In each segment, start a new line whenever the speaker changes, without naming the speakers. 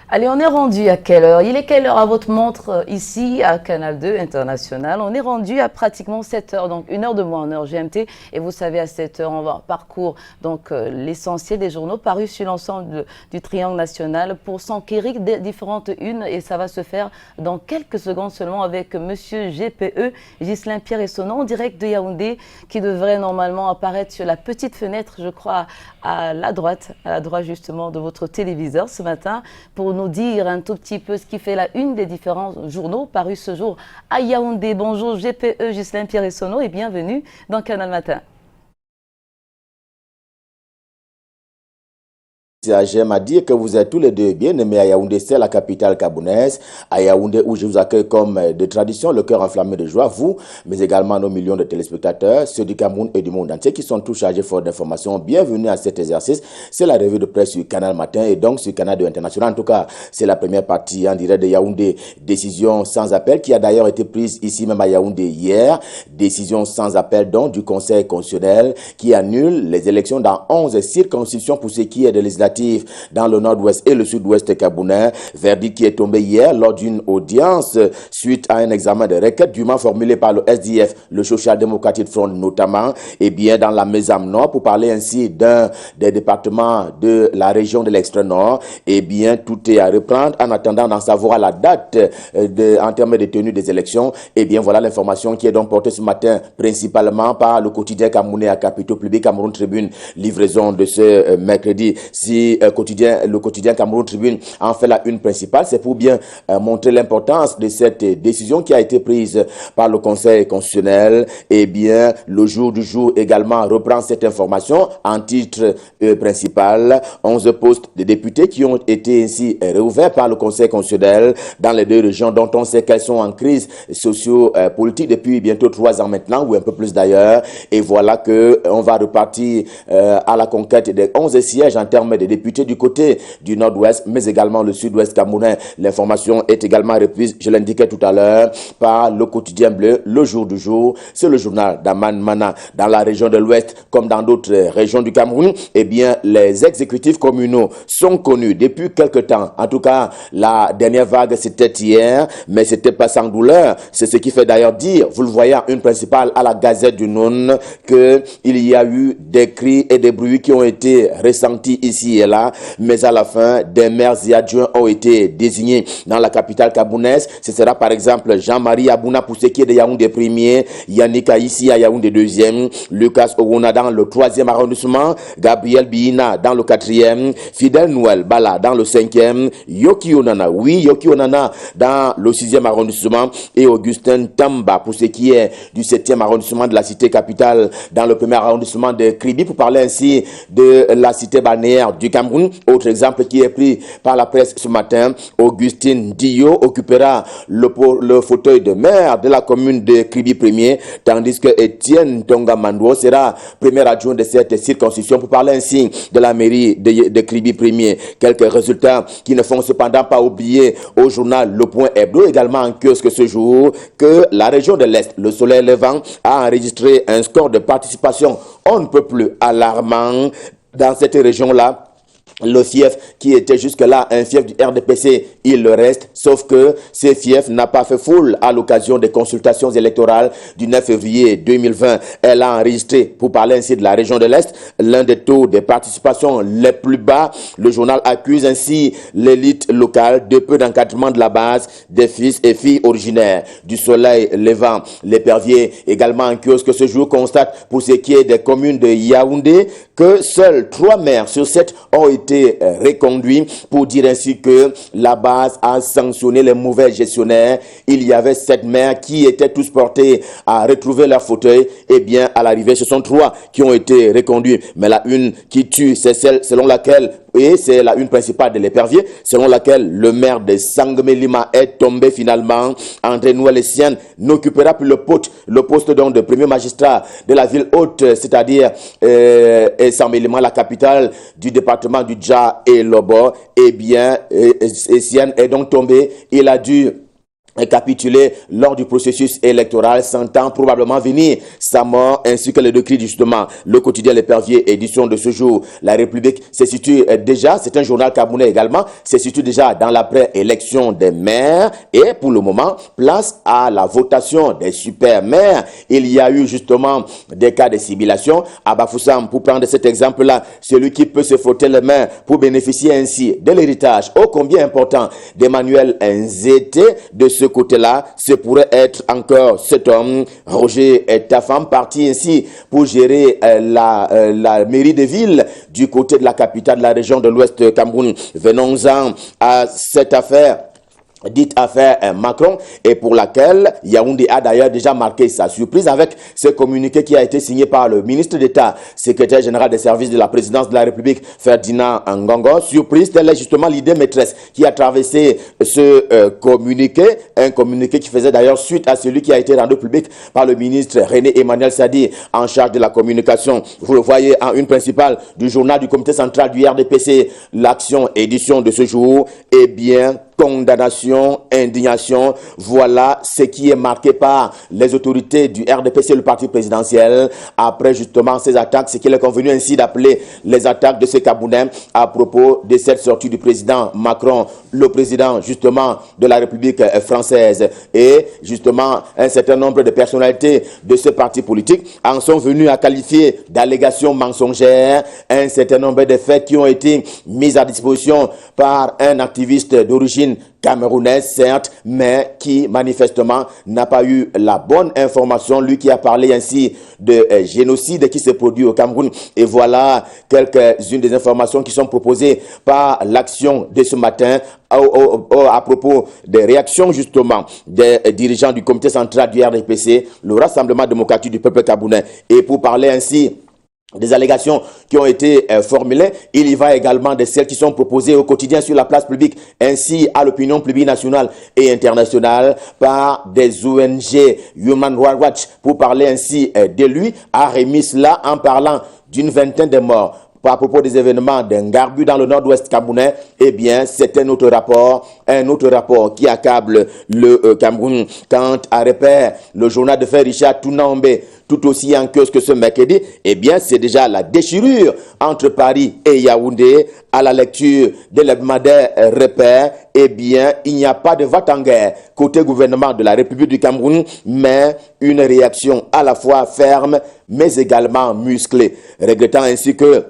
Allez, on est rendu à quelle heure? Il est quelle heure à votre montre ici à Canal 2 International? On est rendu à pratiquement 7 heures, donc une heure de moins en heure GMT. Et vous savez, à 7 heures, on va parcourir l'essentiel des journaux parus sur l'ensemble du triangle national pour s'enquérir des différentes unes. Et ça va se faire dans quelques secondes seulement avec Monsieur GPE, Ghislain Pierre et son nom, en direct de Yaoundé, qui devrait normalement apparaître sur la petite fenêtre, je crois, à la droite justement de votre téléviseur ce matin, pour nous dire un tout petit peu ce qui fait la une des différents journaux parus ce jour à Yaoundé. Bonjour GPE, Ghislain Pierre et Sono, et bienvenue dans Canal Matin.
J'aime à dire que vous êtes tous les deux bien aimés à Yaoundé, c'est la capitale gabonaise. À Yaoundé, où je vous accueille comme de tradition, le cœur enflammé de joie, vous, mais également nos millions de téléspectateurs, ceux du Cameroun et du monde entier qui sont tous chargés fort d'informations. Bienvenue à cet exercice. C'est la revue de presse sur Canal Matin et donc sur Canal 2 International. En tout cas, c'est la première partie en direct de Yaoundé. Décision sans appel qui a d'ailleurs été prise ici même à Yaoundé hier. Décision sans appel donc du Conseil constitutionnel qui annule les élections dans 11 circonscriptions pour ce qui est de législatives dans le nord-ouest et le sud-ouest camerounais. Verdict qui est tombé hier lors d'une audience suite à un examen de requête dûment formulé par le SDF, le Social Democratic Front notamment, et bien dans la Mézam Nord, pour parler ainsi d'un des départements de la région de l'extrême nord. Et bien tout est à reprendre en attendant d'en savoir la date en termes de tenue des élections. Et bien voilà l'information qui est donc portée ce matin principalement par le quotidien camerounais à capitaux publics, Cameroun Tribune, livraison de ce mercredi. Si le quotidien Cameroun Tribune en fait la une principale, c'est pour bien montrer l'importance de cette décision qui a été prise par le Conseil constitutionnel. Et bien le jour du jour également reprend cette information en titre principal. 11 postes de députés qui ont été ainsi réouverts par le Conseil constitutionnel dans les deux régions dont on sait qu'elles sont en crise socio-politique depuis bientôt 3 ans maintenant, ou un peu plus d'ailleurs. Et voilà que on va repartir à la conquête des 11 sièges en termes de députés du côté du nord-ouest, mais également le sud-ouest camerounais. L'information est également reprise, je l'indiquais tout à l'heure, par le quotidien bleu, le jour du jour. C'est le journal d'Aman Mana. Dans la région de l'ouest, comme dans d'autres régions du Cameroun, eh bien, les exécutifs communaux sont connus depuis quelque temps. En tout cas, la dernière vague, c'était hier, mais c'était pas sans douleur. C'est ce qui fait d'ailleurs dire, vous le voyez en une principale à la Gazette du Noun, que il y a eu des cris et des bruits qui ont été ressentis ici et là, mais à la fin, des maires et adjoints ont été désignés dans la capitale gabounaise. Ce sera par exemple Jean-Marie Abouna pour ce qui est de Yaoundé premier, Yannick Aïssi à Yaoundé deuxième, Lucas Owona dans le 3e arrondissement, Gabriel Biina dans le 4e, Fidel Noël Bala dans le 5e, Yoki Onana dans le 6e arrondissement et Augustin Tamba pour ce qui est du 7e arrondissement de la cité capitale dans le 1er arrondissement de Kribi, pour parler ainsi de la cité balnéaire du Cameroun. Autre exemple qui est pris par la presse ce matin, Augustin Dio occupera le fauteuil de maire de la commune de Kribi premier, tandis que Étienne Tonga Mandou sera premier adjoint de cette circonscription, pour parler ainsi de la mairie de Kribi premier. Quelques résultats qui ne font cependant pas oublier au journal Le Point Hebdo, également en kiosque ce jour, que la région de l'Est, le soleil levant, a enregistré un score de participation on ne peut plus alarmant. Dans cette région-là, le fief qui était jusque-là un fief du RDPC, il le reste, sauf que ce fief n'a pas fait foule à l'occasion des consultations électorales du 9 février 2020. Elle a enregistré, pour parler ainsi de la région de l'Est, l'un des taux de participation les plus bas. Le journal accuse ainsi l'élite locale de peu d'encadrement de la base des fils et filles originaires du soleil levant. L'épervier, également en kiosque ce jour, constate pour ce qui est des communes de Yaoundé que seuls 3 maires sur 7 ont été reconduits, pour dire ainsi que la base a sanctionné les mauvais gestionnaires. Il y avait 7 maires qui étaient tous portés à retrouver leur fauteuil. Et bien, à l'arrivée, ce sont 3 qui ont été reconduits. Mais la une qui tue, c'est celle selon laquelle, et c'est la une principale de l'épervier, selon laquelle le maire de Sangme Lima est tombé finalement. André Nouel-Essienne n'occupera plus le poste donc de premier magistrat de la ville haute, c'est-à-dire Sangme Lima, la capitale du département du Dja et Lobo. Eh bien, Essienne est donc tombé. Il a dû capitulé lors du processus électoral, sentant probablement venir sa mort, ainsi que le décrit justement le quotidien L'Épervier, édition de ce jour. La République se situe déjà, c'est un journal camerounais également, se situe déjà dans l'après-élection des maires et pour le moment, place à la votation des super maires. Il y a eu justement des cas de simulation. À Bafoussam, pour prendre cet exemple-là, celui qui peut se frotter les mains pour bénéficier ainsi de l'héritage ô combien important d'Emmanuel Nzete. De ce côté-là, ce pourrait être encore cet homme, Roger Tafam, parti ainsi pour gérer la mairie de ville du côté de la capitale de la région de l'Ouest Cameroun. Venons-en à cette affaire dite affaire Macron, et pour laquelle Yaoundé a d'ailleurs déjà marqué sa surprise avec ce communiqué qui a été signé par le ministre d'État, secrétaire général des services de la présidence de la République, Ferdinand Ngongo. Surprise, telle est justement l'idée maîtresse qui a traversé ce communiqué, un communiqué qui faisait d'ailleurs suite à celui qui a été rendu public par le ministre René Emmanuel Sadi en charge de la communication. Vous le voyez en une principale du journal du comité central du RDPC, l'action édition de ce jour, eh bien, condamnation, indignation, voilà ce qui est marqué par les autorités du RDPC, le parti présidentiel, après justement ces attaques, ce qu'il est convenu ainsi d'appeler les attaques de ces Camerounais à propos de cette sortie du président Macron, le président justement de la République française, et justement un certain nombre de personnalités de ce parti politique en sont venus à qualifier d'allégations mensongères un certain nombre de faits qui ont été mis à disposition par un activiste d'origine camerounaise, certes, mais qui manifestement n'a pas eu la bonne information, lui qui a parlé ainsi de génocide qui se produit au Cameroun. Et voilà quelques-unes des informations qui sont proposées par l'action de ce matin à propos des réactions justement des dirigeants du comité central du RDPC, le Rassemblement démocratique du peuple camerounais. Et pour parler ainsi des allégations qui ont été formulées, il y va également de celles qui sont proposées au quotidien sur la place publique, ainsi à l'opinion publique nationale et internationale par des ONG. Human Rights Watch, pour parler ainsi de lui, a remis cela en parlant d'une vingtaine de morts. À propos des événements d'un garbu dans le nord-ouest camerounais, eh bien, c'est un autre rapport qui accable le Cameroun. Quant à repère, le journal de fait Richard Tounambe, tout aussi en queue que ce mercredi, eh bien, c'est déjà la déchirure entre Paris et Yaoundé. À la lecture de l'hebdomadaire repère, eh bien, il n'y a pas de va-t-en-guerre côté gouvernement de la République du Cameroun, mais une réaction à la fois ferme, mais également musclée. Regrettant ainsi que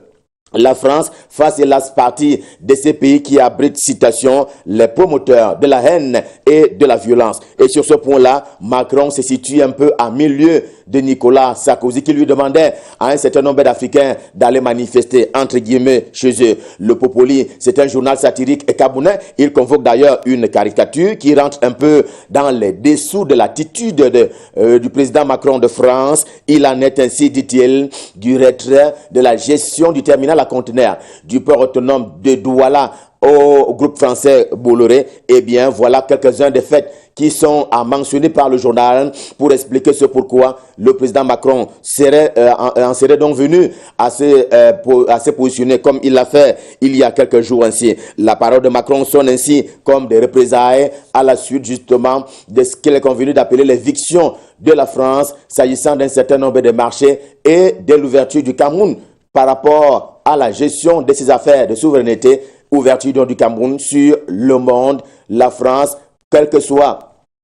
la France fasse hélas partie de ces pays qui abritent, citation, les promoteurs de la haine et de la violence. Et sur ce point-là, Macron se situe un peu à milieu de Nicolas Sarkozy qui lui demandait à un certain nombre d'Africains d'aller manifester, entre guillemets, chez eux. Le Popoli, c'est un journal satirique et camerounais. Il convoque d'ailleurs une caricature qui rentre un peu dans les dessous de l'attitude du président Macron de France. Il en est ainsi, dit-il, du retrait de la gestion du terminal à conteneurs du port autonome de Douala au groupe français Bolloré. Eh bien, voilà quelques-uns des faits qui sont à mentionner par le journal pour expliquer ce pourquoi le président Macron en serait donc venu à se positionner comme il l'a fait il y a quelques jours ainsi. La parole de Macron sonne ainsi comme des représailles à la suite justement de ce qu'il est convenu d'appeler l'éviction de la France s'agissant d'un certain nombre de marchés et de l'ouverture du Cameroun par rapport à la gestion de ses affaires de souveraineté, ouverture du Cameroun sur le monde. La France, quel que soit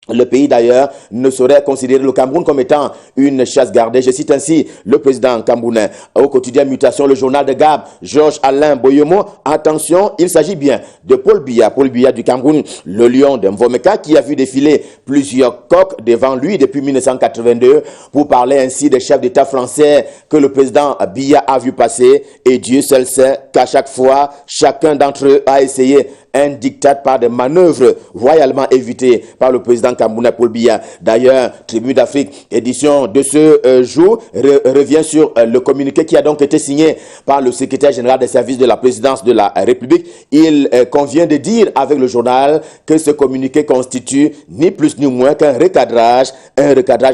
le pays d'ailleurs, ne saurait considérer le Cameroun comme étant une chasse gardée. Je cite ainsi le président camerounais. Au quotidien Mutation, le journal de Gab, Georges Alain Boyomo. Attention, il s'agit bien de Paul Biya du Cameroun, le lion de Mvomeka qui a vu défiler plusieurs coqs devant lui depuis 1982 pour parler ainsi des chefs d'État français que le président Biya a vu passer. Et Dieu seul sait qu'à chaque fois, chacun d'entre eux a essayé un diktat par des manœuvres royalement évitées par le président camerounais Paul Biya. D'ailleurs, Tribune d'Afrique, édition de ce jour, revient sur le communiqué qui a donc été signé par le secrétaire général des services de la présidence de la République. Il convient de dire avec le journal que ce communiqué constitue ni plus ni moins qu'un recadrage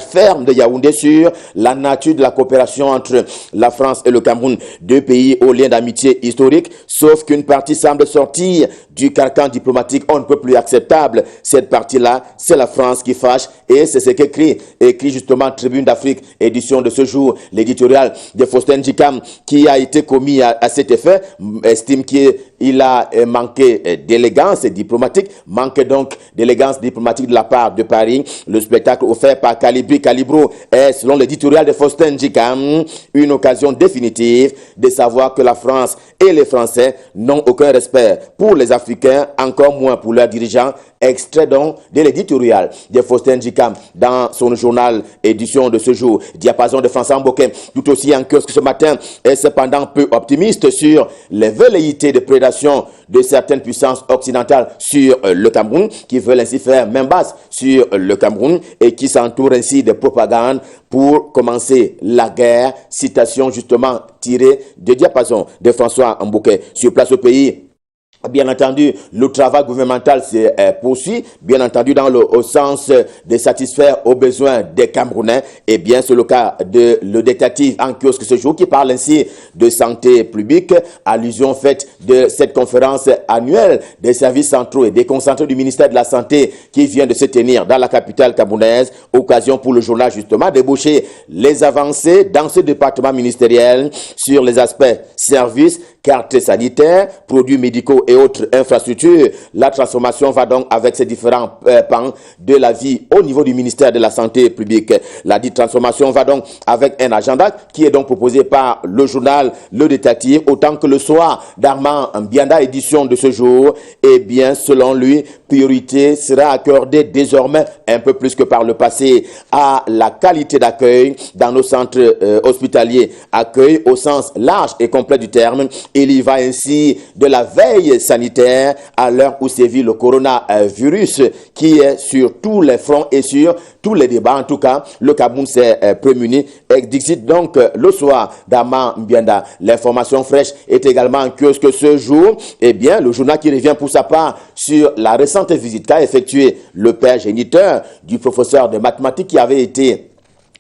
ferme de Yaoundé sur la nature de la coopération entre la France et le Cameroun, deux pays aux liens d'amitié historique, sauf qu'une partie semble sortir du du carcan diplomatique, on ne peut plus acceptable. Cette partie-là, c'est la France qui fâche et c'est ce écrit justement Tribune d'Afrique, édition de ce jour. L'éditorial de Faustin Ndjikam qui a été commis à cet effet estime qu'il a manqué d'élégance diplomatique, manque donc d'élégance diplomatique de la part de Paris. Le spectacle offert par Calibro est, selon l'éditorial de Faustin Ndjikam, une occasion définitive de savoir que la France et les Français n'ont aucun respect pour les Africains, encore moins pour leurs dirigeants. Extrait donc de l'éditorial de Faustin Ndjikam dans son journal édition de ce jour. Diapason de François Mboké, tout aussi en kiosque ce matin, est cependant peu optimiste sur les velléités de prédation de certaines puissances occidentales sur le Cameroun, qui veulent ainsi faire main basse sur le Cameroun et qui s'entourent ainsi de propagande pour commencer la guerre. Citation justement tirée de Diapason de François Mboké. Sur place au pays, bien entendu, le travail gouvernemental se poursuit, bien entendu, au sens de satisfaire aux besoins des Camerounais. Et bien, c'est le cas de le détective en kiosque ce jour qui parle ainsi de santé publique, allusion faite de cette conférence annuelle des services centraux et déconcentrés du ministère de la Santé qui vient de se tenir dans la capitale camerounaise. Occasion pour le journal justement d'ébaucher les avancées dans ce département ministériel sur les aspects services, cartes sanitaires, produits médicaux et autres infrastructures. La transformation va donc avec ces différents pans de la vie au niveau du ministère de la Santé publique. La dite transformation va donc avec un agenda qui est donc proposé par le journal Le Détective, autant que le soir d'Armand Mbianda, édition de ce jour. Et bien, selon lui, priorité sera accordée désormais un peu plus que par le passé à la qualité d'accueil dans nos centres hospitaliers. Accueil au sens large et complet du terme. Il y va ainsi de la veille sanitaire à l'heure où sévit le coronavirus qui est sur tous les fronts et sur tous les débats. En tout cas, le Cameroun s'est prémuni. Dixit donc le soir d'Armand Mbianda. L'information fraîche est également en kiosque ce jour. Eh bien, le journal qui revient pour sa part sur la récente visite qu'a effectuée le père géniteur du professeur de mathématiques qui avait été,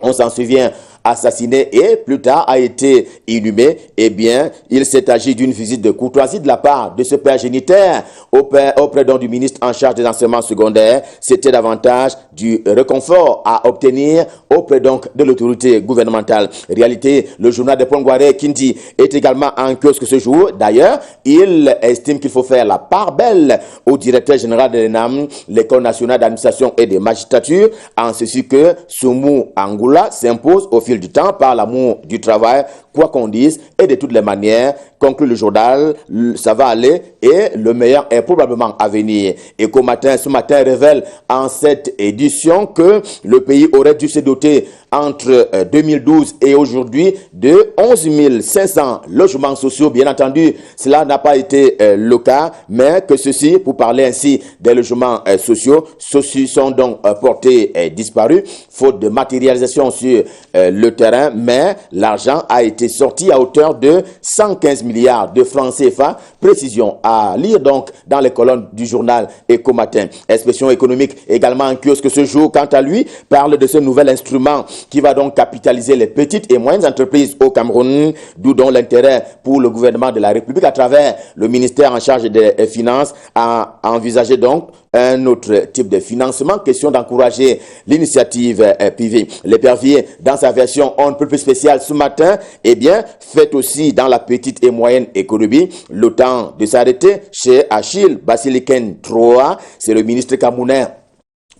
on s'en souvient, assassiné et plus tard a été inhumé. Eh bien, il s'est agi d'une visite de courtoisie de la part de ce père géniteur auprès donc du ministre en charge des enseignements secondaires. C'était davantage du réconfort à obtenir auprès donc de l'autorité gouvernementale. Réalité, le journal de Pongwaré Kindi est également en kiosque ce jour. D'ailleurs, il estime qu'il faut faire la part belle au directeur général de l'ENAM, l'École nationale d'administration et de magistrature, en ceci que Soumou Angoula s'impose au fil du temps par l'amour du travail, quoi qu'on dise, et de toutes les manières, conclut le journal, ça va aller et le meilleur est probablement à venir. Eco Matin, ce matin, révèle en cette édition que le pays aurait dû se doter entre 2012 et aujourd'hui de 11 500 logements sociaux. Bien entendu, cela n'a pas été le cas, mais que ceci, pour parler ainsi des logements sociaux, ceux-ci sont donc portés disparus, faute de matérialisation sur le terrain, mais l'argent a été sorti à hauteur de 115 milliards de francs CFA. Précision à lire donc dans les colonnes du journal Eco Matin. Expression économique également en kiosque ce jour, quant à lui, parle de ce nouvel instrument qui va donc capitaliser les petites et moyennes entreprises au Cameroun, d'où donc l'intérêt pour le gouvernement de la République à travers le ministère en charge des Finances à envisager donc un autre type de financement, question d'encourager l'initiative privée. L'épervier, dans sa version on ne peut plus spéciale ce matin, eh bien, fait aussi dans la petite et moyenne économie le temps de s'arrêter chez Achille Basiliken Troa, c'est le ministre camerounais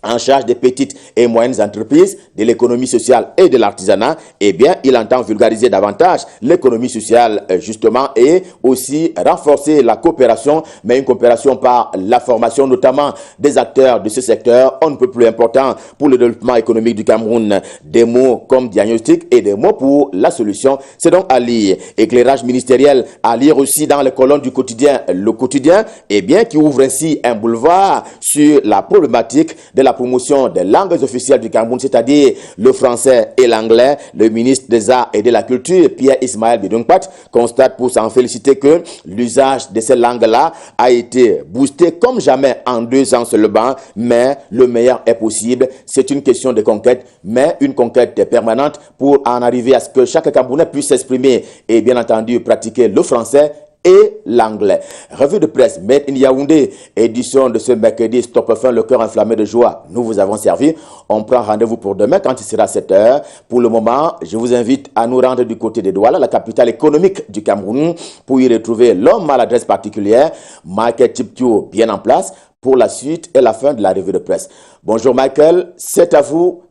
en charge des petites et moyennes entreprises, de l'économie sociale et de l'artisanat. Eh bien, il entend vulgariser davantage l'économie sociale, justement, et aussi renforcer la coopération, mais une coopération par la formation, notamment des acteurs de ce secteur, on ne peut plus important pour le développement économique du Cameroun. Des mots comme diagnostic et des mots pour la solution. C'est donc à lire. Éclairage ministériel à lire aussi dans les colonnes du quotidien Le Quotidien, eh bien, qui ouvre ainsi un boulevard sur la problématique de la promotion des langues officielles du Cameroun, c'est-à-dire le français et l'anglais. Le ministre des Arts et de la Culture, Pierre Ismaël Bidongpat, constate pour s'en féliciter que l'usage de ces langues-là a été boosté comme jamais en 2 ans seulement, mais le meilleur est possible. C'est une question de conquête, mais une conquête permanente pour en arriver à ce que chaque Camerounais puisse s'exprimer et bien entendu pratiquer le français et l'anglais. Revue de presse Made in Yaoundé, édition de ce mercredi, Stop fin, le cœur enflammé de joie. Nous vous avons servi. On prend rendez-vous pour demain quand il sera 7 heures. Pour le moment, je vous invite à nous rendre du côté de Douala, la capitale économique du Cameroun, pour y retrouver l'homme à l'adresse particulière, Michael Chiptio, bien en place, pour la suite et la fin de la revue de presse. Bonjour Michael, c'est à vous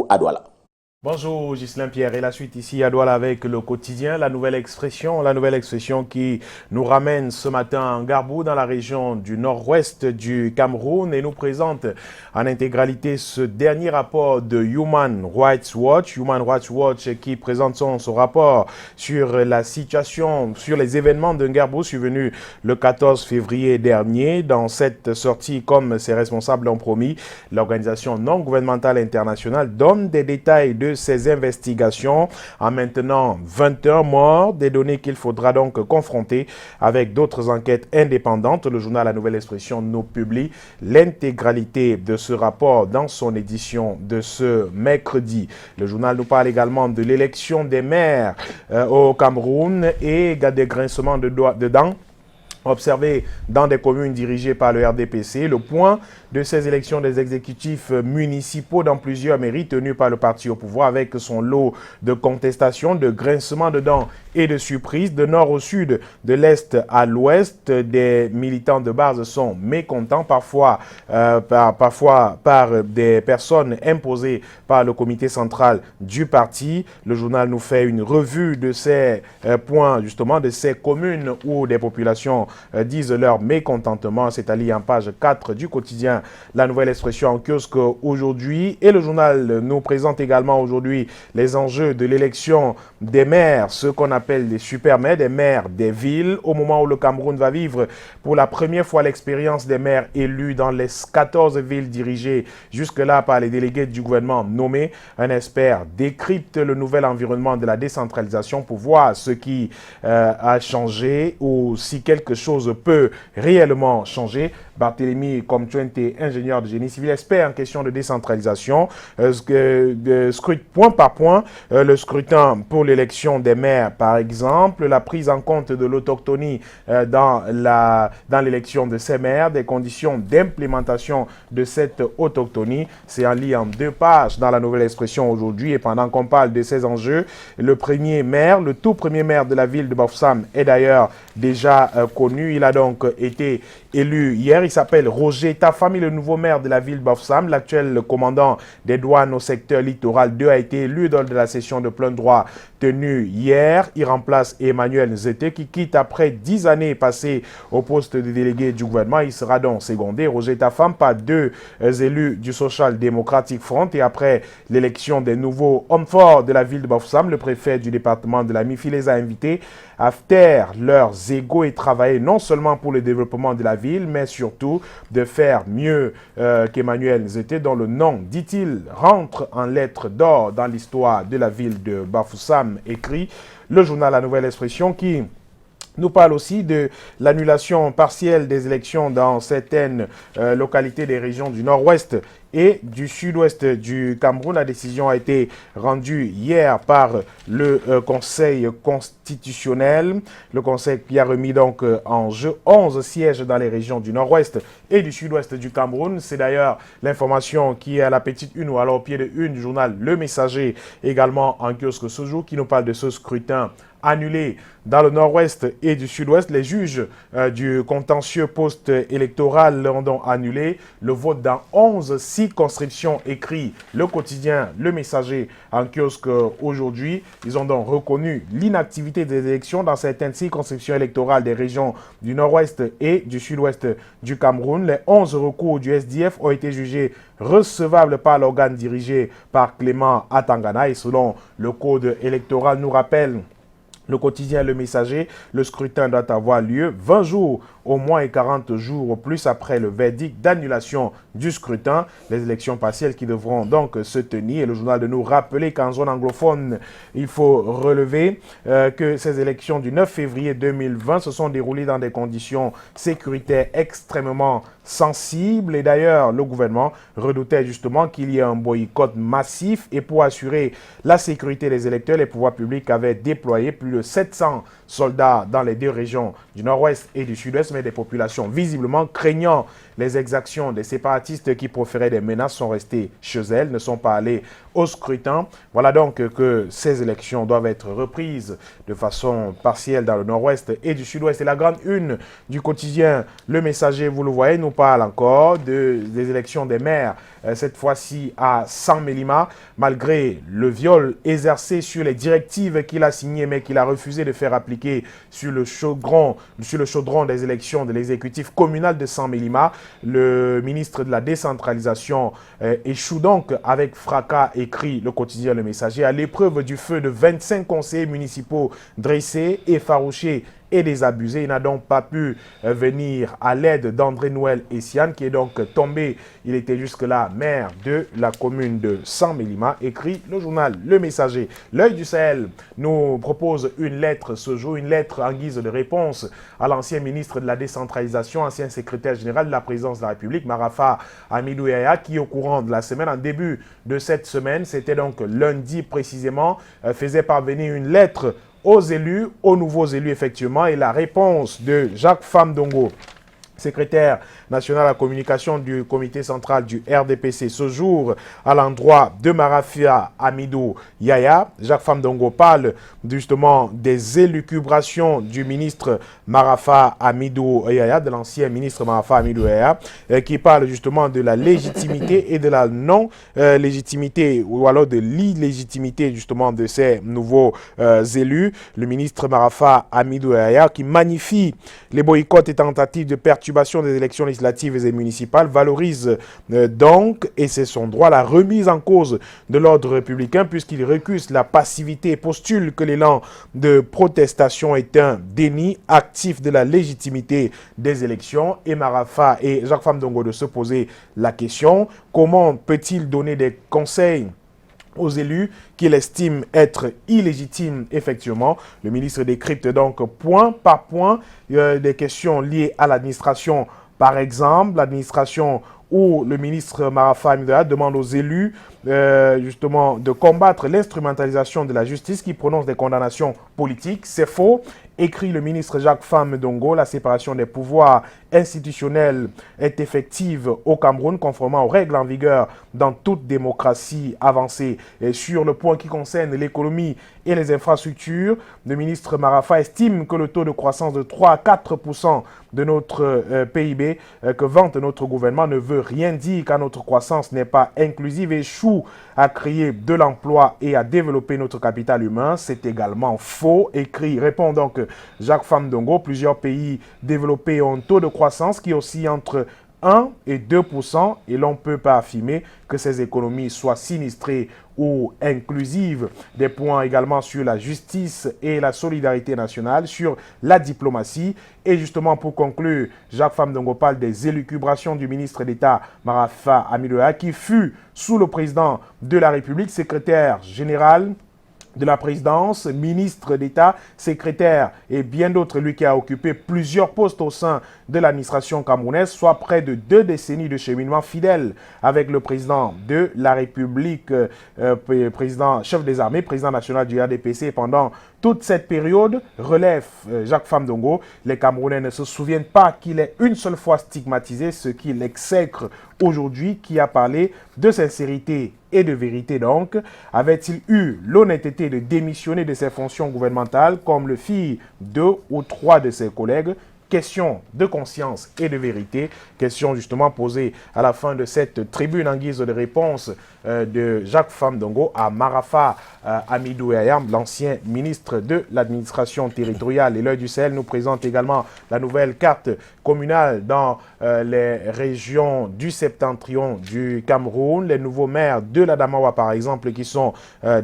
à Douala.
Bonjour Ghislain Pierre, et la suite ici à Douala avec le quotidien, la nouvelle expression qui nous ramène ce matin en Garbou dans la région du nord-ouest du Cameroun et nous présente en intégralité ce dernier rapport de Human Rights Watch qui présente son rapport sur la situation, sur les événements de Garbou survenus le 14 février dernier. Dans cette sortie, comme ses responsables l'ont promis, l'organisation non gouvernementale internationale donne des détails de ces investigations en maintenant 21 morts, des données qu'il faudra donc confronter avec d'autres enquêtes indépendantes. Le journal La Nouvelle Expression nous publie l'intégralité de ce rapport dans son édition de ce mercredi. Le journal nous parle également de l'élection des maires au Cameroun et des grincements de dents observé dans des communes dirigées par le RDPC. Le point de ces élections des exécutifs municipaux dans plusieurs mairies tenues par le parti au pouvoir avec son lot de contestations, de grincements de dents et de surprises. De nord au sud, de l'est à l'ouest, des militants de base sont mécontents, parfois par des personnes imposées par le comité central du parti. Le journal nous fait une revue de ces points, justement, de ces communes où des populations disent leur mécontentement. C'est allé en page 4 du quotidien La Nouvelle Expression en kiosque aujourd'hui. Et le journal nous présente également aujourd'hui les enjeux de l'élection des maires, ce qu'on appelle les super-maires, des maires des villes, au moment où le Cameroun va vivre pour la première fois l'expérience des maires élus dans les 14 villes dirigées jusque-là par les délégués du gouvernement nommés. Un expert décrypte le nouvel environnement de la décentralisation pour voir ce qui a changé ou si quelque chose peut réellement changer. Barthélémy Comtuente, ingénieur de génie civil, expert en question de décentralisation, point par point, le scrutin pour l'élection des maires, par exemple, la prise en compte de l'autochtonie dans l'élection de ces maires, des conditions d'implémentation de cette autochtonie. C'est en ligne en 2 pages dans La Nouvelle Expression aujourd'hui. Et pendant qu'on parle de ces enjeux, le tout premier maire de la ville de Bafoussam est d'ailleurs déjà connu. Il a donc été élu hier. Il s'appelle Roger Tafami, le nouveau maire de la ville de Bafoussam. L'actuel commandant des douanes au secteur littoral 2 a été élu lors de la session de plein droit tenue hier. Il remplace Emmanuel Nzete qui quitte après 10 années passées au poste de délégué du gouvernement. Il sera donc secondé, Roger Tafam, par 2 élus du Social Democratic Front. Et après l'élection des nouveaux hommes forts de la ville de Bafoussam, le préfet du département de la MIFI les a invités à taire leurs égos et travailler non seulement pour le développement de la ville, mais surtout de faire mieux qu'Emmanuel Nzete, dont le nom, dit-il, rentre en lettres d'or dans l'histoire de la ville de Bafoussam, écrit le journal La Nouvelle Expression qui nous parle aussi de l'annulation partielle des élections dans certaines localités des régions du nord-ouest et du sud-ouest du Cameroun. La décision a été rendue hier par le Conseil constitutionnel. Le Conseil qui a remis donc en jeu 11 sièges dans les régions du nord-ouest et du sud-ouest du Cameroun. C'est d'ailleurs l'information qui est à la petite une ou alors au pied de une du journal Le Messager, également en kiosque ce jour, qui nous parle de ce scrutin annulé dans le nord-ouest et du sud-ouest. Les juges du contentieux post-électoral l'ont donc annulé. Le vote dans 11 circonscriptions, écrit le quotidien Le Messager en kiosque aujourd'hui. Ils ont donc reconnu l'inactivité des élections dans certaines circonscriptions électorales des régions du nord-ouest et du sud-ouest du Cameroun. Les 11 recours du SDF ont été jugés recevables par l'organe dirigé par Clément Atangana et selon le code électoral, nous rappelle le quotidien Le Messager, le scrutin doit avoir lieu 20 jours au moins et 40 jours au plus après le verdict d'annulation du scrutin. Les élections partielles qui devront donc se tenir. Et le journal de nous rappeler qu'en zone anglophone, il faut relever que ces élections du 9 février 2020 se sont déroulées dans des conditions sécuritaires extrêmement sensibles. Et d'ailleurs, le gouvernement redoutait justement qu'il y ait un boycott massif. Et pour assurer la sécurité des électeurs, les pouvoirs publics avaient déployé plus de 700 soldats dans les deux régions du nord-ouest et du sud-ouest, mais des populations visiblement craignant les exactions des séparatistes qui proféraient des menaces sont restées chez elles, ne sont pas allées au scrutin. Voilà donc que ces élections doivent être reprises de façon partielle dans le nord-ouest et du sud-ouest. Et la grande une du quotidien Le Messager, vous le voyez, nous parle encore des élections des maires, cette fois-ci à Saint-Mélima, malgré le viol exercé sur les directives qu'il a signées mais qu'il a refusé de faire appliquer sur le chaudron des élections de l'exécutif communal de Saint-Mélima. Le ministre de la décentralisation échoue donc avec fracas, écrit le quotidien Le Messager, à l'épreuve du feu de 25 conseillers municipaux dressés, effarouchés et désabusé. Il n'a donc pas pu venir à l'aide d'André Noël Essiane, qui est donc tombé. Il était jusque-là maire de la commune de Saint-Mélima, écrit le journal Le Messager. L'Œil du Sahel nous propose une lettre ce jour, une lettre en guise de réponse à l'ancien ministre de la décentralisation, ancien secrétaire général de la présidence de la République, Marafa Hamidou Yahya, qui au courant de la semaine, en début de cette semaine, c'était donc lundi précisément, faisait parvenir une lettre aux élus, aux nouveaux élus effectivement, et la réponse de Jacques Famdongo, secrétaire national à la communication du comité central du RDPC, ce jour à l'endroit de Marafa Hamidou Yahya. Jacques Famdongo parle justement des élucubrations du ministre Marafa Hamidou Yahya, de l'ancien ministre Marafa Hamidou Yahya, qui parle justement de la légitimité et de la non-légitimité ou alors de l'illégitimité justement de ces nouveaux élus. Le ministre Marafa Hamidou Yahya qui magnifie les boycotts et tentatives de perturbation des élections législatives et municipales, valorise donc, et c'est son droit, la remise en cause de l'ordre républicain puisqu'il récuse la passivité et postule que l'élan de protestation est un déni actif de la légitimité des élections. Et Marafa et Jacques Famdongo de se poser la question: comment peut-il donner des conseils aux élus qu'il estime être illégitimes effectivement? Le ministre décrypte donc point par point des questions liées à l'administration. Par exemple, l'administration où le ministre Marafa Hamidou Yahya demande aux élus justement de combattre l'instrumentalisation de la justice qui prononce des condamnations politiques. C'est faux, écrit le ministre Jacques Famdongo. La séparation des pouvoirs institutionnels est effective au Cameroun, conformément aux règles en vigueur dans toute démocratie avancée. Et sur le point qui concerne l'économie et les infrastructures, le ministre Marafa estime que le taux de croissance de 3 à 4% de notre PIB que vante notre gouvernement ne veut rien dire, car notre croissance n'est pas inclusive et échoue à créer de l'emploi et à développer notre capital humain. C'est également faux, répond donc Jacques Famdongo. Plusieurs pays développés ont un taux de croissance qui oscille entre 1 et 2%, et l'on ne peut pas affirmer que ces économies soient sinistrées ou inclusives. Des points également sur la justice et la solidarité nationale, sur la diplomatie. Et justement, pour conclure, Jacques Famdongo parle des élucubrations du ministre d'État Marafa Hamidou Yahya, qui fut, sous le président de la République, secrétaire général de la présidence, ministre d'État, secrétaire et bien d'autres, lui qui a occupé plusieurs postes au sein de l'administration camerounaise, soit près de 2 décennies de cheminement fidèle avec le président de la République, président, chef des armées, président national du RDPC pendant toute cette période, relève Jacques Famdongo. Les Camerounais ne se souviennent pas qu'il ait une seule fois stigmatisé, ce qu'il exècre aujourd'hui, qui a parlé de sincérité et de vérité donc. Avait-il eu l'honnêteté de démissionner de ses fonctions gouvernementales comme le firent 2 ou 3 de ses collègues? Question de conscience et de vérité, question justement posée à la fin de cette tribune en guise de réponse de Jacques Famdongo à Marafa Hamidou Yahya, l'ancien ministre de l'administration territoriale. Et l'Œil du Sahel nous présente également la nouvelle carte communale dans les régions du septentrion du Cameroun. Les nouveaux maires de l'Adamawa par exemple qui sont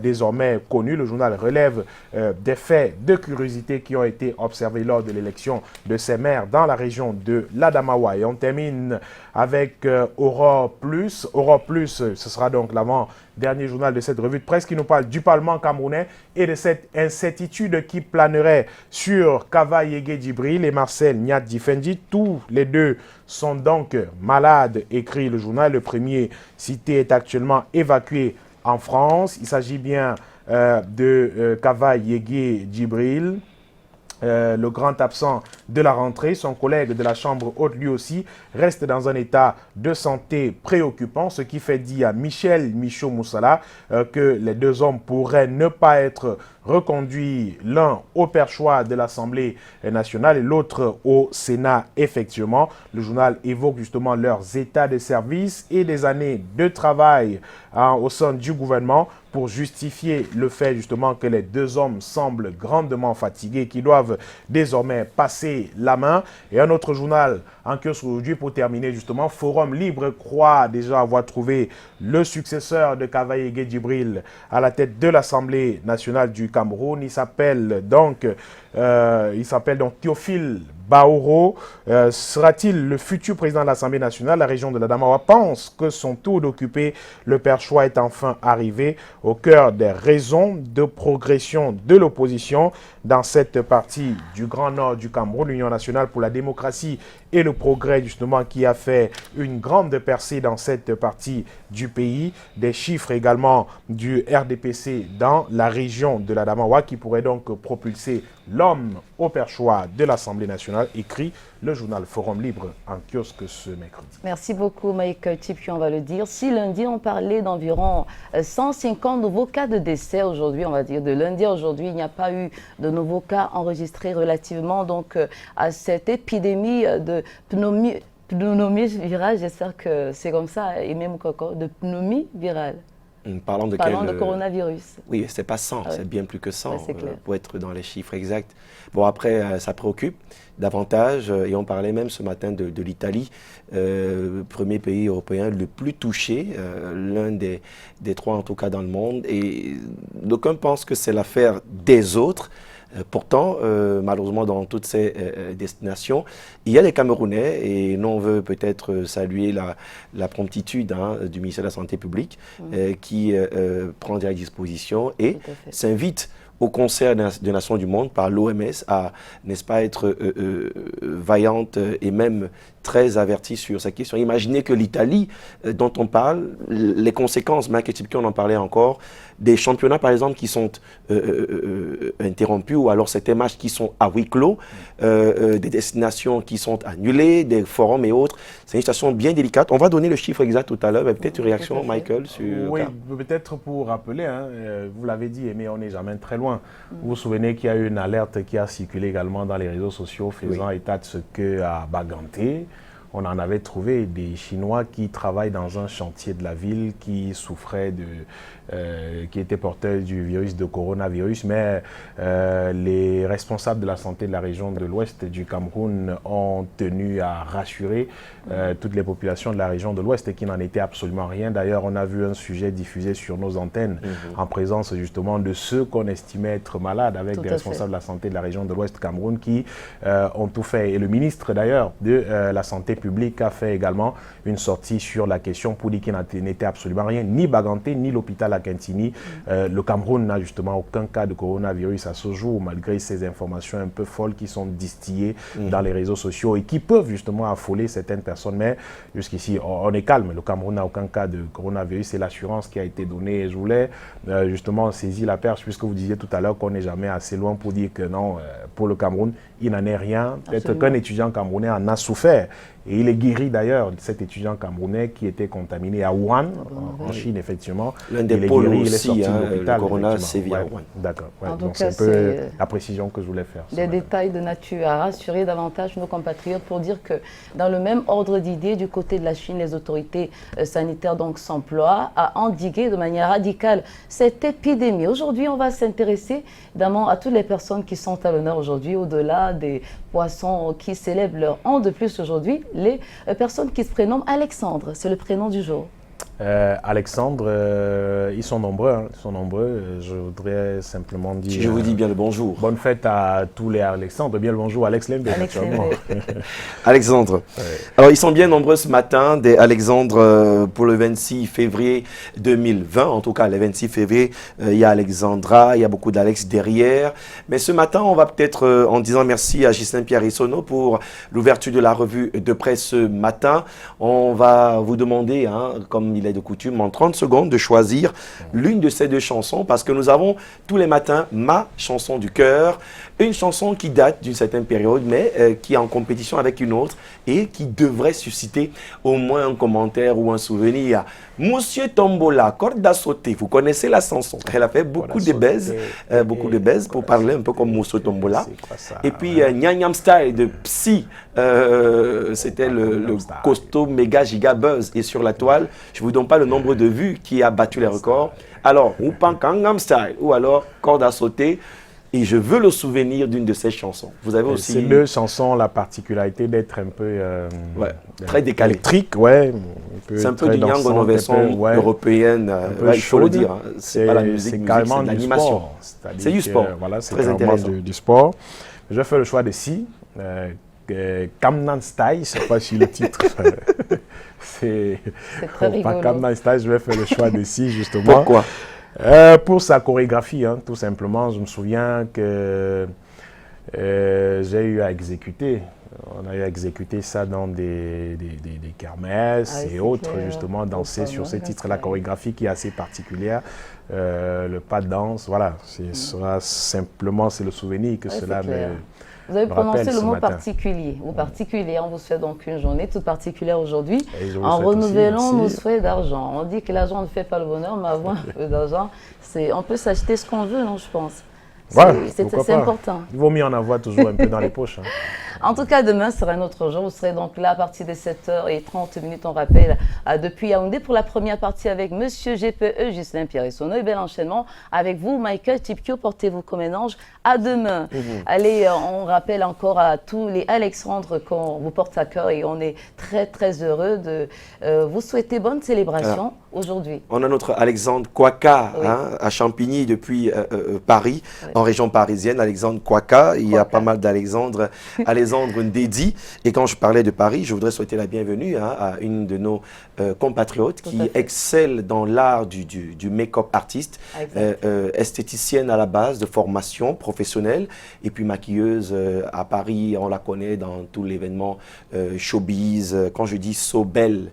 désormais connus. Le journal relève des faits de curiosité qui ont été observés lors de l'élection de ces maires dans la région de l'Adamawa. Et on termine avec Aurore Plus. Aurore Plus, ce sera donc l'avant-dernier journal de cette revue de presse qui nous parle du Parlement camerounais et de cette incertitude qui planerait sur Kava Yege Djibril et Marcel Nyat Difendi. Tous les deux sont donc malades, écrit le journal. Le premier cité est actuellement évacué en France. Il s'agit bien de Kava Yege Djibril. le grand absent de la rentrée, son collègue de la Chambre haute, lui aussi, reste dans un état de santé préoccupant, ce qui fait dire à Michel Michaud-Moussala que les deux hommes pourraient ne pas être reconduits, l'un au perchoir de l'Assemblée nationale et l'autre au Sénat, effectivement. Le journal évoque justement leurs états de service et des années de travail au sein du gouvernement pour justifier le fait justement que les deux hommes semblent grandement fatigués, qui doivent désormais passer la main. Et un autre journal en kiosque aujourd'hui pour terminer justement, Forum Libre croit déjà avoir trouvé le successeur de Kavaye Djibril à la tête de l'Assemblée nationale du Cameroun. Il s'appelle donc Théophile Baoro. Sera-t-il le futur président de l'Assemblée nationale? La région de l'Adamawa pense que son tour d'occuper le perchoir est enfin arrivé au cœur des raisons de progression de l'opposition dans cette partie du Grand Nord du Cameroun. L'Union nationale pour la démocratie et le progrès, justement, qui a fait une grande percée dans cette partie du pays. Des chiffres également du RDPC dans la région de l'Adamawa qui pourraient donc propulser l'homme au perchoir de l'Assemblée nationale, écrit le journal Forum Libre en kiosque ce mercredi.
Merci beaucoup, Michael Tipi, on va le dire. Si lundi, on parlait d'environ 150 nouveaux cas de décès, aujourd'hui, on va dire de lundi à aujourd'hui, il n'y a pas eu de nouveaux cas enregistrés relativement donc, à cette épidémie de pneumonie virale, j'espère que c'est comme ça, et même de pneumonie virale.
Parlons de
coronavirus.
Oui, c'est pas 100, c'est bien plus que 100
clair.
Pour être dans les chiffres exacts. Bon, après, ça préoccupe davantage, et on parlait même ce matin de l'Italie, premier pays européen le plus touché, l'un des trois en tout cas dans le monde, et d'aucuns pensent que c'est l'affaire des autres. Pourtant, malheureusement, dans toutes ces destinations, il y a des Camerounais, et nous on veut peut-être saluer la promptitude du ministère de la Santé publique qui prend des dispositions et s'invite au concert des Nations du Monde par l'OMS à, n'est-ce pas, être vaillante et même très avertie sur cette question. Imaginez que l'Italie, dont on parle, les conséquences, Michael Tipke, on en parlait encore, des championnats par exemple qui sont interrompus ou alors certains matchs qui sont à huis clos, des destinations qui sont annulées, des forums et autres. C'est une situation bien délicate. On va donner le chiffre exact tout à l'heure, mais peut-être une réaction, Michael, sur...
Oui, peut-être pour rappeler, vous l'avez dit, mais on n'est jamais très loin. Vous vous souvenez qu'il y a eu une alerte qui a circulé également dans les réseaux sociaux faisant état de ce qu'à Baganté, on en avait trouvé des Chinois qui travaillent dans un chantier de la ville qui souffraient qui étaient porteurs du virus de coronavirus, mais les responsables de la santé de la région de l'Ouest du Cameroun ont tenu à rassurer toutes les populations de la région de l'Ouest qui n'en étaient absolument rien. D'ailleurs, on a vu un sujet diffusé sur nos antennes en présence justement de ceux qu'on estimait être malades avec des responsables de la santé de la région de l'Ouest Cameroun qui ont tout fait. Et le ministre d'ailleurs de la santé publique a fait également une sortie sur la question pour dire qu'il n'était absolument rien, ni Baganté, ni l'hôpital à Kintini. Le Cameroun n'a justement aucun cas de coronavirus à ce jour, malgré ces informations un peu folles qui sont distillées dans les réseaux sociaux et qui peuvent justement affoler certaines personnes. Mais jusqu'ici, on est calme. Le Cameroun n'a aucun cas de coronavirus. C'est l'assurance qui a été donnée. Et je voulais justement saisir la perche, puisque vous disiez tout à l'heure qu'on n'est jamais assez loin pour dire que non, pour le Cameroun, il n'en est rien. Peut-être qu'un étudiant camerounais en a souffert. Et il est guéri d'ailleurs, cet étudiant camerounais qui était contaminé à Wuhan, en Chine, effectivement.
L'un des pôles aussi,
le
corona sévit à Wuhan.
D'accord.
En
Donc
tout cas,
c'est un peu la précision que je voulais faire.
Des détails de nature à rassurer davantage nos compatriotes pour dire que dans le même ordre d'idées, du côté de la Chine, les autorités sanitaires donc s'emploient à endiguer de manière radicale cette épidémie. Aujourd'hui, on va s'intéresser évidemment à toutes les personnes qui sont à l'honneur aujourd'hui, au-delà des poissons qui célèbrent leur an de plus aujourd'hui, les personnes qui se prénomment Alexandre, c'est le prénom du jour.
Alexandre, ils sont nombreux, ils sont nombreux. Je voudrais simplement dire...
Si je vous dis bien le bonjour.
Bonne fête à tous les Alexandres. Bien le bonjour, Alex Lembe.
Alexandre. Ouais. Alors, ils sont bien nombreux ce matin, des Alexandre pour le 26 février 2020. En tout cas, le 26 février, il y a Alexandra, il y a beaucoup d'Alex derrière. Mais ce matin, on va peut-être, en disant merci à Ghislain Pierre Essonneau pour l'ouverture de la revue de presse ce matin, on va vous demander, comme il il est de coutume, en 30 secondes, de choisir l'une de ces deux chansons, parce que nous avons tous les matins ma chanson du cœur, une chanson qui date d'une certaine période, mais qui est en compétition avec une autre et qui devrait susciter au moins un commentaire ou un souvenir. Monsieur Tombola, corde à sauter, vous connaissez la chanson. Elle a fait beaucoup de baises pour parler un peu comme Monsieur Tombola. Et puis Nyam Nyam Style de Psy, c'était le costaud méga giga buzz. Et sur la toile, je ne vous donne pas le nombre de vues qui a battu les records. Alors, ou Gangnam Style, ou alors corde à sauter. Et je veux le souvenir d'une de ces chansons. Vous avez aussi...
Ces deux chansons, la particularité d'être un peu...
très décalé.
Électrique, ouais.
C'est un peu du Yang en version européenne. Il faut le dire. C'est pas la musique, c'est carrément de l'animation. C'est du sport.
Voilà, c'est carrément du sport. Je fais le choix de Si. Gangnam Style, je ne sais pas si le titre... c'est
très rigolo.
Gangnam Style, je vais faire le choix de Si, justement.
Pourquoi?
Pour sa chorégraphie, hein, tout simplement. Je me souviens que j'ai eu à exécuter. On a eu à exécuter ça dans des kermesses et autres, justement, danser sur ce titre. La chorégraphie qui est assez particulière. Le pas de danse, voilà. C'est le souvenir que cela me...
Vous avez prononcé le mot particulier ou particulier. On vous souhaite donc une journée toute particulière aujourd'hui. En renouvelant nos souhaits d'argent. On dit que l'argent ne fait pas le bonheur, mais avoir un peu d'argent, on peut s'acheter ce qu'on veut, non, je pense. C'est important.
Il vaut mieux en avoir toujours un peu dans les poches. Hein.
En tout cas, demain sera un autre jour. Vous serez donc là à partir de 7h30, on rappelle, depuis Yaoundé pour la première partie avec Monsieur GPE, Ghislain Pierre-Essonneau. Et bel enchaînement avec vous, Michael Tipkio. Portez-vous comme un ange. À demain. Allez, on rappelle encore à tous les Alexandres qu'on vous porte à cœur et on est très, très heureux de vous souhaiter bonne célébration aujourd'hui.
On a notre Alexandre Kouaka à Champigny depuis Paris, en région parisienne. Alexandre Kouaka, il y a pas mal d'Alexandre. Alexandre Ndedi. Et quand je parlais de Paris, je voudrais souhaiter la bienvenue à une de nos compatriotes qui excelle dans l'art du make-up artiste, esthéticienne à la base de formation professionnelle et puis maquilleuse à Paris. On la connaît dans tout l'événement showbiz. Quand je dis So Belle,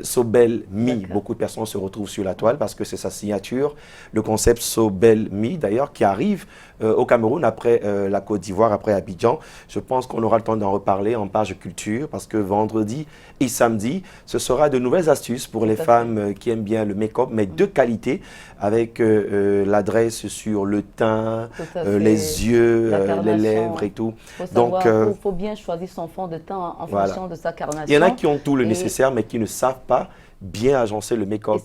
So Belle Me, beaucoup de personnes se retrouvent sur la toile parce que c'est sa signature. Le concept So Belle Me, d'ailleurs, qui arrive au Cameroun après la Côte d'Ivoire, après Abidjan. Je pense qu'on aura le temps d'en reparler en page culture parce que vendredi et samedi, ce sera de nouvelles astuces pour les femmes qui aiment bien le make-up, mais de qualité, avec l'adresse sur le teint, les yeux, les lèvres et tout.
Donc, il faut bien choisir son fond de teint en fonction de sa carnation.
Il y en a qui ont tout le nécessaire, mais qui ne savent pas bien agencer le make-up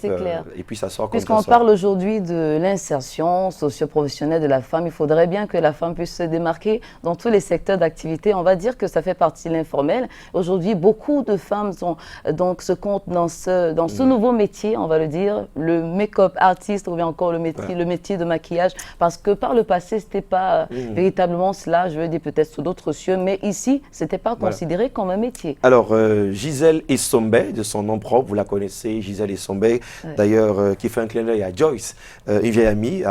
et puis ça sort comme ça sort.
Puisqu'on parle aujourd'hui de l'insertion socio-professionnelle de la femme, il faudrait bien que la femme puisse se démarquer dans tous les secteurs d'activité. On va dire que ça fait partie de l'informel. Aujourd'hui, beaucoup de femmes se comptent dans ce nouveau métier, on va le dire, le make-up artiste ou bien encore le métier de maquillage, parce que par le passé, c'était pas véritablement cela, je veux dire peut-être sous d'autres cieux, mais ici, c'était pas considéré comme un métier.
Alors, Gisèle Essombe, de son nom propre, vous la connaissez, Gisèle Essombe, d'ailleurs, qui fait un clin d'œil à Joyce, une vieille amie,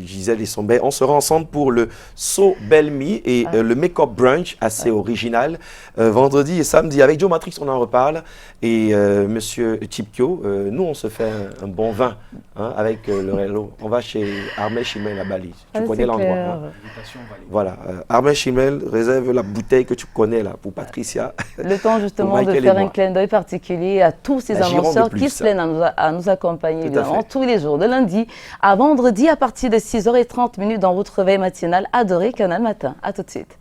Gisèle Essombe. On sera ensemble pour le So Belle Me et le make-up brunch assez original, vendredi et samedi. Avec Joe Matrix, on en reparle. Et Monsieur Tipkio, nous, on se fait un bon vin avec le Rélo. On va chez Armel Chimel à Bali. Tu connais l'endroit. Voilà. Armel Chimel réserve la bouteille que tu connais là pour Patricia.
Le temps justement de faire un clin d'œil particulier à tous ces annonceurs qui se plaîent à nous accompagner évidemment tous les jours, de lundi à vendredi à partir de 6h30 dans votre réveil matinal adoré Canal Matin. À tout de suite.